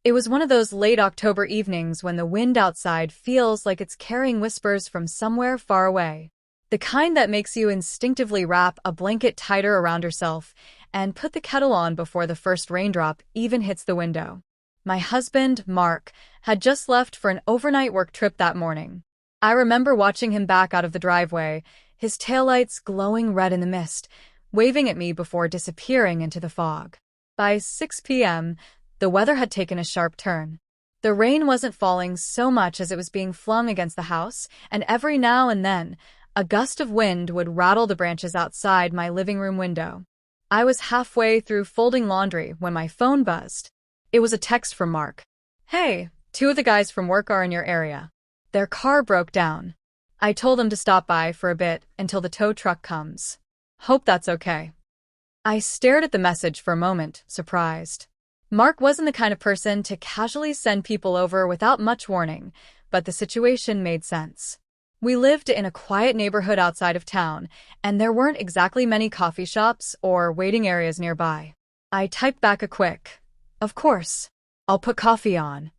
It was one of those late October evenings when the wind outside feels like it's carrying whispers from somewhere far away. The kind that makes you instinctively wrap a blanket tighter around yourself and put the kettle on before the first raindrop even hits the window. My husband, Mark, had just left for an overnight work trip that morning. I remember watching him back out of the driveway, his taillights glowing red in the mist, waving at me before disappearing into the fog. By 6 p.m., the weather had taken a sharp turn. The rain wasn't falling so much as it was being flung against the house, and every now and then, a gust of wind would rattle the branches outside my living room window. I was halfway through folding laundry when my phone buzzed. It was a text from Mark. "Hey, 2 of the guys from work are in your area. Their car broke down. I told them to stop by for a bit until the tow truck comes. Hope that's okay." I stared at the message for a moment, surprised. Mark wasn't the kind of person to casually send people over without much warning, but the situation made sense. We lived in a quiet neighborhood outside of town, and there weren't exactly many coffee shops or waiting areas nearby. I typed back a quick, "Of course, I'll put coffee on."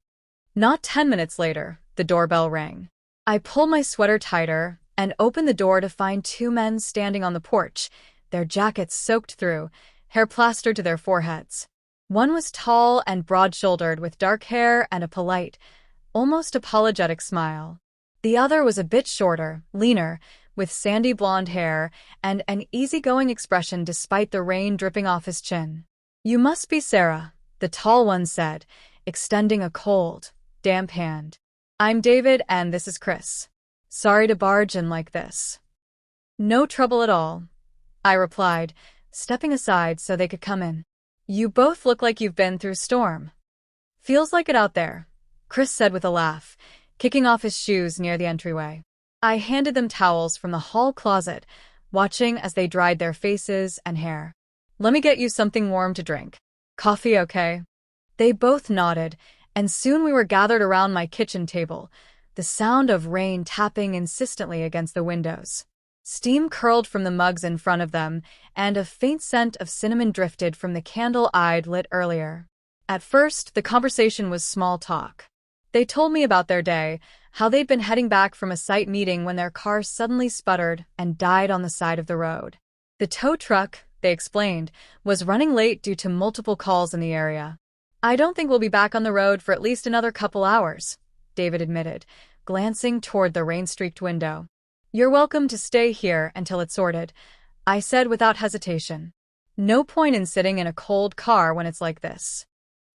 Not 10 minutes later, the doorbell rang. I pulled my sweater tighter and opened the door to find 2 men standing on the porch, their jackets soaked through, hair plastered to their foreheads. One was tall and broad-shouldered with dark hair and a polite, almost apologetic smile. The other was a bit shorter, leaner, with sandy blonde hair and an easygoing expression despite the rain dripping off his chin. "You must be Sarah," the tall one said, extending a cold, damp hand. "I'm David and this is Chris. Sorry to barge in like this." "No trouble at all," I replied, stepping aside so they could come in. "You both look like you've been through a storm." "Feels like it out there," Chris said with a laugh, kicking off his shoes near the entryway. I handed them towels from the hall closet, watching as they dried their faces and hair. "Let me get you something warm to drink. Coffee, okay?" They both nodded, and soon we were gathered around my kitchen table, the sound of rain tapping insistently against the windows. Steam curled from the mugs in front of them, and a faint scent of cinnamon drifted from the candle I'd lit earlier. At first, the conversation was small talk. They told me about their day, how they'd been heading back from a site meeting when their car suddenly sputtered and died on the side of the road. The tow truck, they explained, was running late due to multiple calls in the area. "I don't think we'll be back on the road for at least another couple hours," David admitted, glancing toward the rain-streaked window. "You're welcome to stay here until it's sorted," I said without hesitation. No point in sitting in a cold car when it's like this.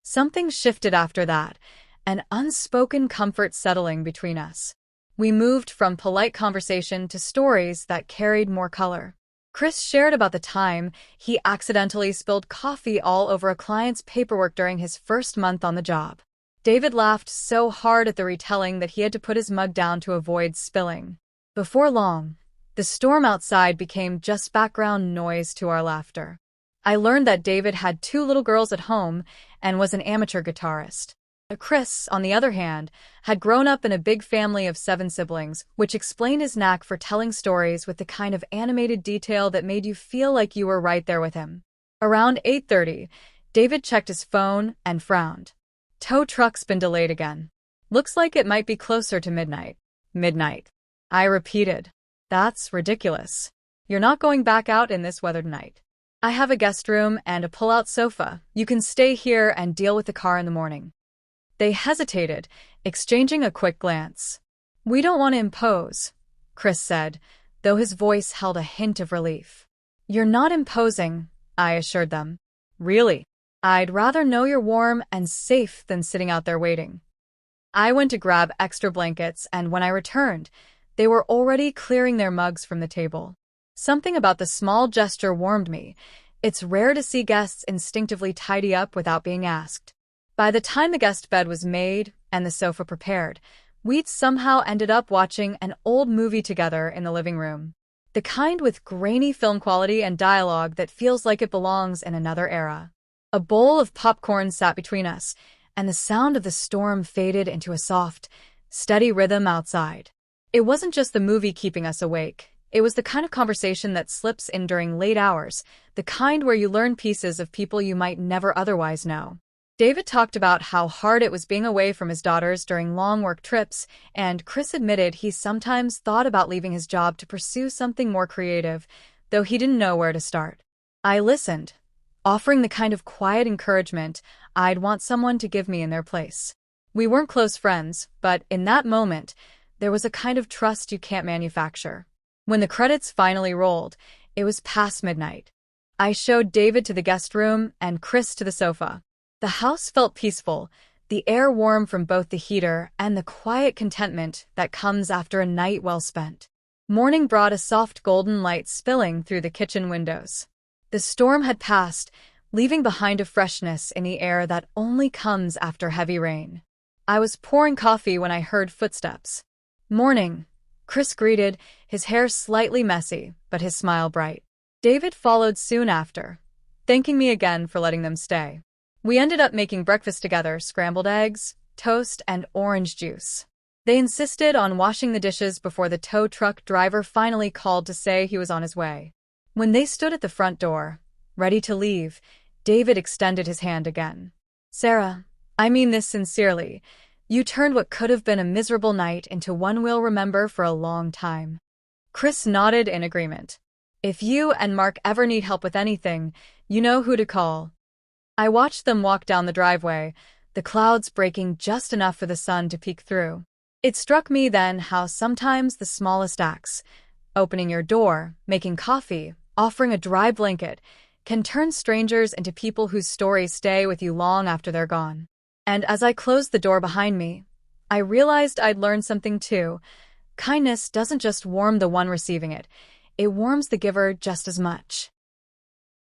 Something shifted after that, an unspoken comfort settling between us. We moved from polite conversation to stories that carried more color. Chris shared about the time he accidentally spilled coffee all over a client's paperwork during his first month on the job. David laughed so hard at the retelling that he had to put his mug down to avoid spilling. Before long, the storm outside became just background noise to our laughter. I learned that David had 2 little girls at home and was an amateur guitarist. Chris, on the other hand, had grown up in a big family of 7 siblings, which explained his knack for telling stories with the kind of animated detail that made you feel like you were right there with him. Around 8:30, David checked his phone and frowned. "Tow truck's been delayed again. Looks like it might be closer to midnight." "Midnight," I repeated. "That's ridiculous. You're not going back out in this weather tonight. I have a guest room and a pull-out sofa. You can stay here and deal with the car in the morning." They hesitated, exchanging a quick glance. "We don't want to impose," Chris said, though his voice held a hint of relief. "You're not imposing," I assured them. "Really? I'd rather know you're warm and safe than sitting out there waiting." I went to grab extra blankets, and when I returned, they were already clearing their mugs from the table. Something about the small gesture warmed me. It's rare to see guests instinctively tidy up without being asked. By the time the guest bed was made and the sofa prepared, we'd somehow ended up watching an old movie together in the living room. The kind with grainy film quality and dialogue that feels like it belongs in another era. A bowl of popcorn sat between us, and the sound of the storm faded into a soft, steady rhythm outside. It wasn't just the movie keeping us awake. It was the kind of conversation that slips in during late hours, the kind where you learn pieces of people you might never otherwise know. David talked about how hard it was being away from his daughters during long work trips, and Chris admitted he sometimes thought about leaving his job to pursue something more creative, though he didn't know where to start. I listened, offering the kind of quiet encouragement I'd want someone to give me in their place. We weren't close friends, but in that moment, there was a kind of trust you can't manufacture. When the credits finally rolled, it was past midnight. I showed David to the guest room and Chris to the sofa. The house felt peaceful, the air warm from both the heater and the quiet contentment that comes after a night well spent. Morning brought a soft golden light spilling through the kitchen windows. The storm had passed, leaving behind a freshness in the air that only comes after heavy rain. I was pouring coffee when I heard footsteps. "Morning," Chris greeted, his hair slightly messy, but his smile bright. David followed soon after, thanking me again for letting them stay. We ended up making breakfast together, scrambled eggs, toast, and orange juice. They insisted on washing the dishes before the tow truck driver finally called to say he was on his way. When they stood at the front door, ready to leave, David extended his hand again. "Sarah, I mean this sincerely. You turned what could have been a miserable night into one we'll remember for a long time." Chris nodded in agreement. "If you and Mark ever need help with anything, you know who to call." I watched them walk down the driveway, the clouds breaking just enough for the sun to peek through. It struck me then how sometimes the smallest acts, opening your door, making coffee, offering a dry blanket, can turn strangers into people whose stories stay with you long after they're gone. And as I closed the door behind me, I realized I'd learned something too. Kindness doesn't just warm the one receiving it, it warms the giver just as much.